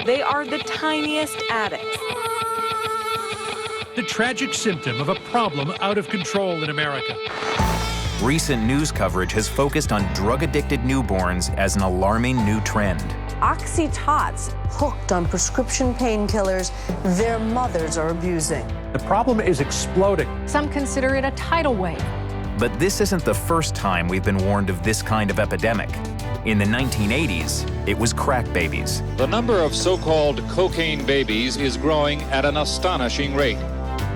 They are the tiniest addicts. The tragic symptom of a problem out of control in America. Recent news coverage has focused on drug-addicted newborns as an alarming new trend. Oxytots, hooked on prescription painkillers their mothers are abusing. The problem is exploding. Some consider it a tidal wave. But this isn't the first time we've been warned of this kind of epidemic. In the 1980s, it was crack babies. The number of so-called cocaine babies is growing at an astonishing rate.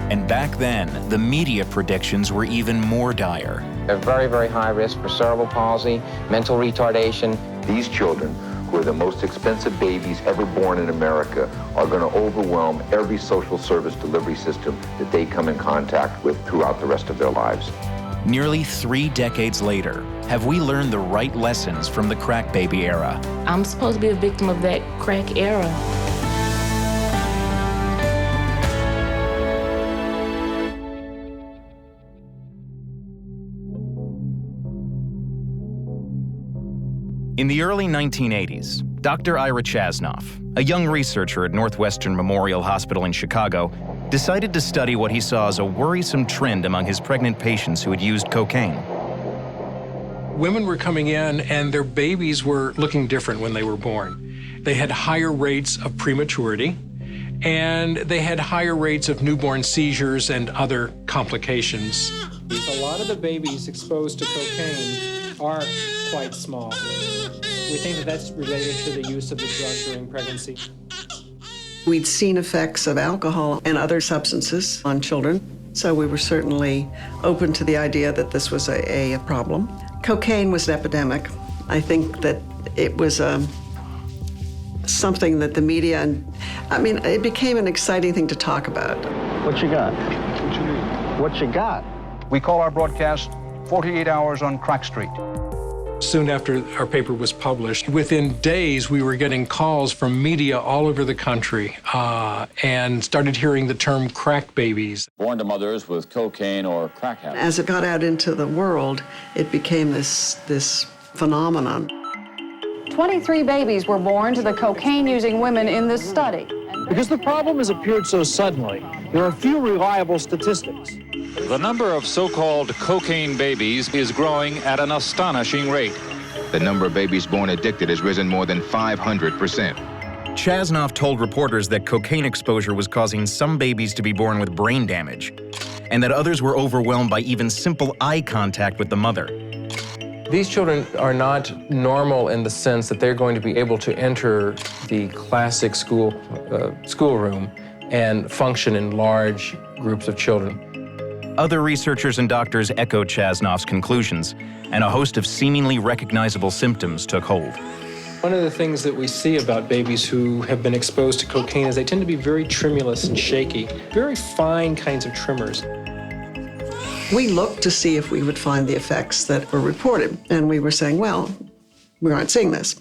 And back then, the media predictions were even more dire. They're very, very high risk for cerebral palsy, mental retardation. These children, who are the most expensive babies ever born in America, are going to overwhelm every social service delivery system that they come in contact with throughout the rest of their lives. Nearly 3 decades later, have we learned the right lessons from the crack baby era? I'm supposed to be a victim of that crack era. In the early 1980s, Dr. Ira Chasnoff, a young researcher at Northwestern Memorial Hospital in Chicago, decided to study what he saw as a worrisome trend among his pregnant patients who had used cocaine. Women were coming in and their babies were looking different when they were born. They had higher rates of prematurity, and they had higher rates of newborn seizures and other complications. A lot of the babies exposed to cocaine are quite small. We think that that's related to the use of the drug during pregnancy. We'd seen effects of alcohol and other substances on children, so we were certainly open to the idea that this was a problem. Cocaine was an epidemic. I think that it was something that the media, it became an exciting thing to talk about. What you got? What you need? What you got? We call our broadcast 48 Hours on Crack Street. Soon after our paper was published, within days we were getting calls from media all over the country and started hearing the term crack babies. Born to mothers with cocaine or crack habits. As it got out into the world, it became this phenomenon. 23 babies were born to the cocaine-using women in this study. Because the problem has appeared so suddenly, there are few reliable statistics. The number of so-called cocaine babies is growing at an astonishing rate. The number of babies born addicted has risen more than 500%. Chasnoff told reporters that cocaine exposure was causing some babies to be born with brain damage, and that others were overwhelmed by even simple eye contact with the mother. These children are not normal in the sense that they're going to be able to enter the classic schoolroom and function in large groups of children. Other researchers and doctors echoed Chasnoff's conclusions, and a host of seemingly recognizable symptoms took hold. One of the things that we see about babies who have been exposed to cocaine is they tend to be very tremulous and shaky, very fine kinds of tremors. We looked to see if we would find the effects that were reported, and we were saying, well, we aren't seeing this.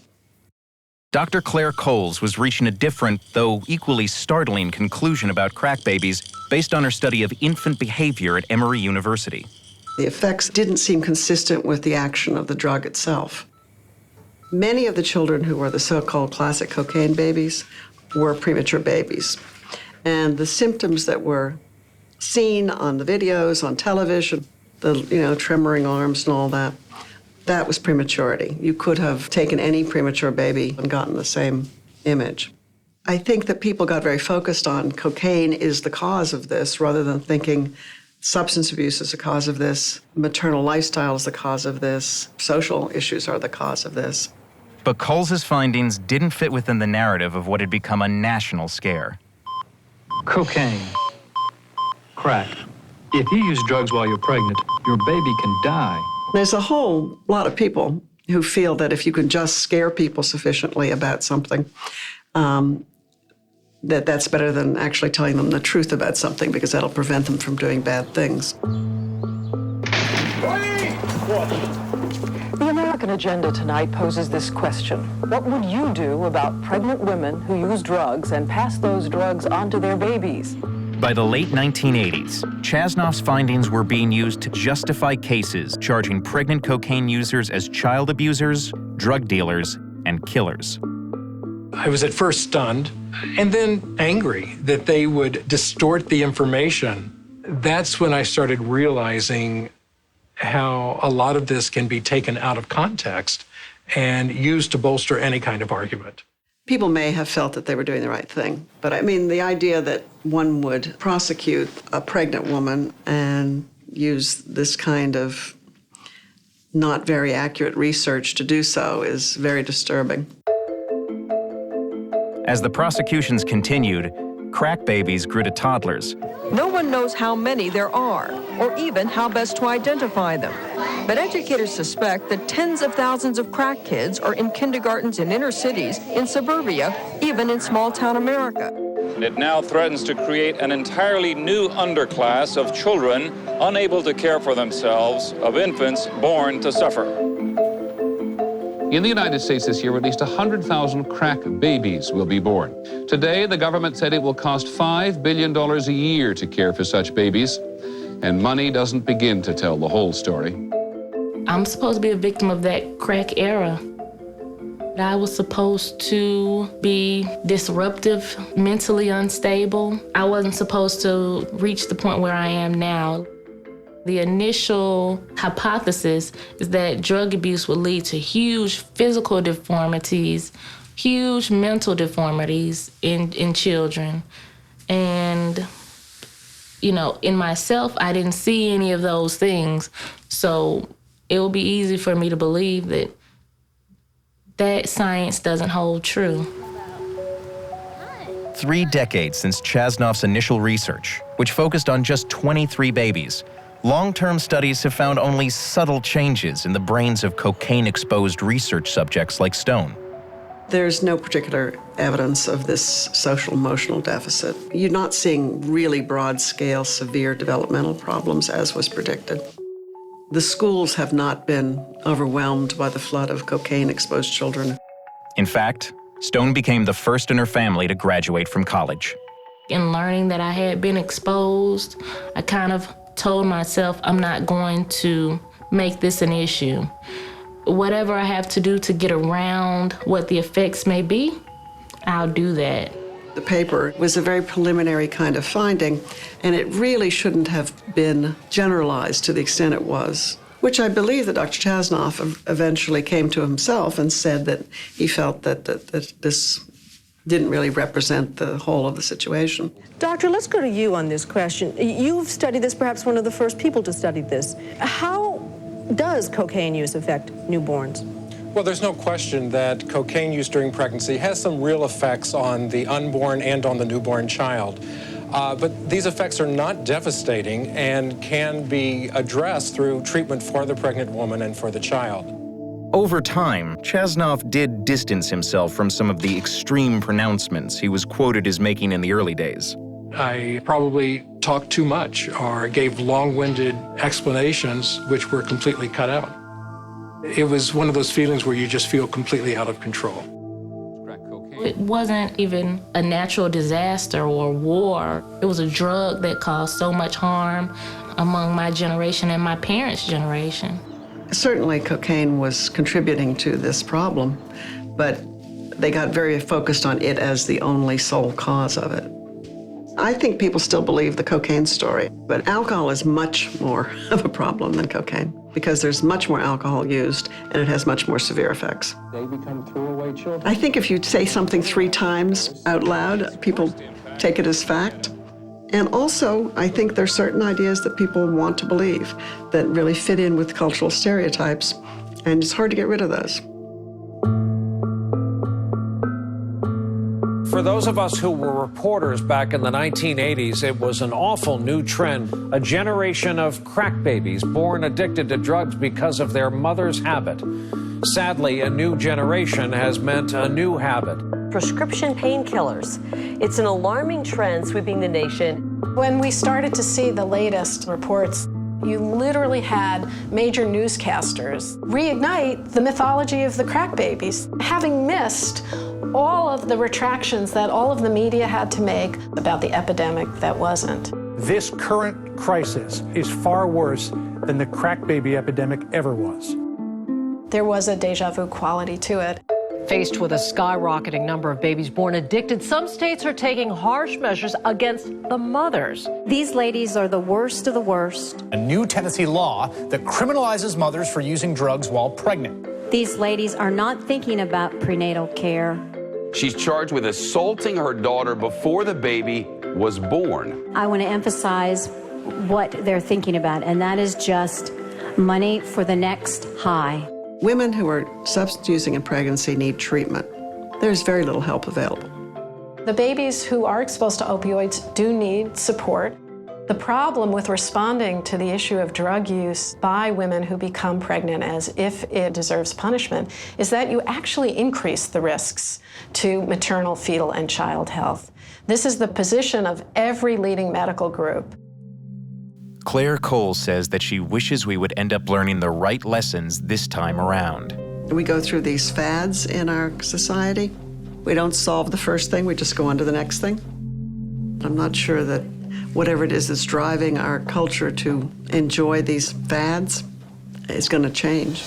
Dr. Claire Coles was reaching a different, though equally startling, conclusion about crack babies based on her study of infant behavior at Emory University. The effects didn't seem consistent with the action of the drug itself. Many of the children who were the so-called classic cocaine babies were premature babies. And the symptoms that were seen on the videos, on television, the tremoring arms and all that, that was prematurity. You could have taken any premature baby and gotten the same image. I think that people got very focused on cocaine is the cause of this rather than thinking substance abuse is the cause of this, maternal lifestyle is the cause of this, social issues are the cause of this. But Coles' findings didn't fit within the narrative of what had become a national scare. Cocaine. Crack. If you use drugs while you're pregnant, your baby can die. There's a whole lot of people who feel that if you can just scare people sufficiently about something, that's better than actually telling them the truth about something because that'll prevent them from doing bad things. The American agenda tonight poses this question. What would you do about pregnant women who use drugs and pass those drugs on to their babies? By the late 1980s, Chasnoff's findings were being used to justify cases charging pregnant cocaine users as child abusers, drug dealers, and killers. I was at first stunned and then angry that they would distort the information. That's when I started realizing how a lot of this can be taken out of context and used to bolster any kind of argument. People may have felt that they were doing the right thing, but I mean, the idea that one would prosecute a pregnant woman and use this kind of not very accurate research to do so is very disturbing. As the prosecutions continued, crack babies grew to toddlers. No one knows how many there are, or even how best to identify them. But educators suspect that tens of thousands of crack kids are in kindergartens in inner cities, in suburbia, even in small-town America. It now threatens to create an entirely new underclass of children unable to care for themselves, of infants born to suffer. In the United States this year, at least 100,000 crack babies will be born. Today, the government said it will cost $5 billion a year to care for such babies, and money doesn't begin to tell the whole story. I'm supposed to be a victim of that crack era. I was supposed to be disruptive, mentally unstable. I wasn't supposed to reach the point where I am now. The initial hypothesis is that drug abuse would lead to huge physical deformities, huge mental deformities in children. And, you know, in myself, I didn't see any of those things. So it will be easy for me to believe that that science doesn't hold true. 3 decades since Chasnoff's initial research, which focused on just 23 babies, long-term studies have found only subtle changes in the brains of cocaine-exposed research subjects like Stone. There's no particular evidence of this social-emotional deficit. You're not seeing really broad-scale, severe developmental problems, as was predicted. The schools have not been overwhelmed by the flood of cocaine-exposed children. In fact, Stone became the first in her family to graduate from college. In learning that I had been exposed, I kind of told myself I'm not going to make this an issue. Whatever I have to do to get around what the effects may be, I'll do that. The paper was a very preliminary kind of finding, and it really shouldn't have been generalized to the extent it was, which I believe that Dr. Chasnoff eventually came to himself and said that he felt that this didn't really represent the whole of the situation. Doctor, let's go to you on this question. You've studied this, perhaps one of the first people to study this. How does cocaine use affect newborns? Well, there's no question that cocaine use during pregnancy has some real effects on the unborn and on the newborn child. But these effects are not devastating and can be addressed through treatment for the pregnant woman and for the child. Over time, Chasnoff did distance himself from some of the extreme pronouncements he was quoted as making in the early days. I probably talked too much or gave long-winded explanations which were completely cut out. It was one of those feelings where you just feel completely out of control. It wasn't even a natural disaster or war. It was a drug that caused so much harm among my generation and my parents' generation. Certainly cocaine was contributing to this problem, but they got very focused on it as the only sole cause of it. I think people still believe the cocaine story, but alcohol is much more of a problem than cocaine because there's much more alcohol used and it has much more severe effects. They become throwaway children. I think if you say something 3 times out loud, people take it as fact. And also, I think there's certain ideas that people want to believe that really fit in with cultural stereotypes, and it's hard to get rid of those. For those of us who were reporters back in the 1980s, it was an awful new trend, a generation of crack babies born addicted to drugs because of their mother's habit. Sadly, a new generation has meant a new habit. Prescription painkillers. It's an alarming trend sweeping the nation. When we started to see the latest reports, you literally had major newscasters reignite the mythology of the crack babies, having missed all of the retractions that all of the media had to make about the epidemic that wasn't. This current crisis is far worse than the crack baby epidemic ever was. There was a deja vu quality to it. Faced with a skyrocketing number of babies born addicted, some states are taking harsh measures against the mothers. These ladies are the worst of the worst. A new Tennessee law that criminalizes mothers for using drugs while pregnant. These ladies are not thinking about prenatal care. She's charged with assaulting her daughter before the baby was born. I want to emphasize what they're thinking about, and that is just money for the next high. Women who are substance using in pregnancy need treatment. There's very little help available. The babies who are exposed to opioids do need support. The problem with responding to the issue of drug use by women who become pregnant as if it deserves punishment is that you actually increase the risks to maternal, fetal, and child health. This is the position of every leading medical group. Claire Cole says that she wishes we would end up learning the right lessons this time around. We go through these fads in our society. We don't solve the first thing, we just go on to the next thing. I'm not sure that whatever it is that's driving our culture to enjoy these fads is going to change.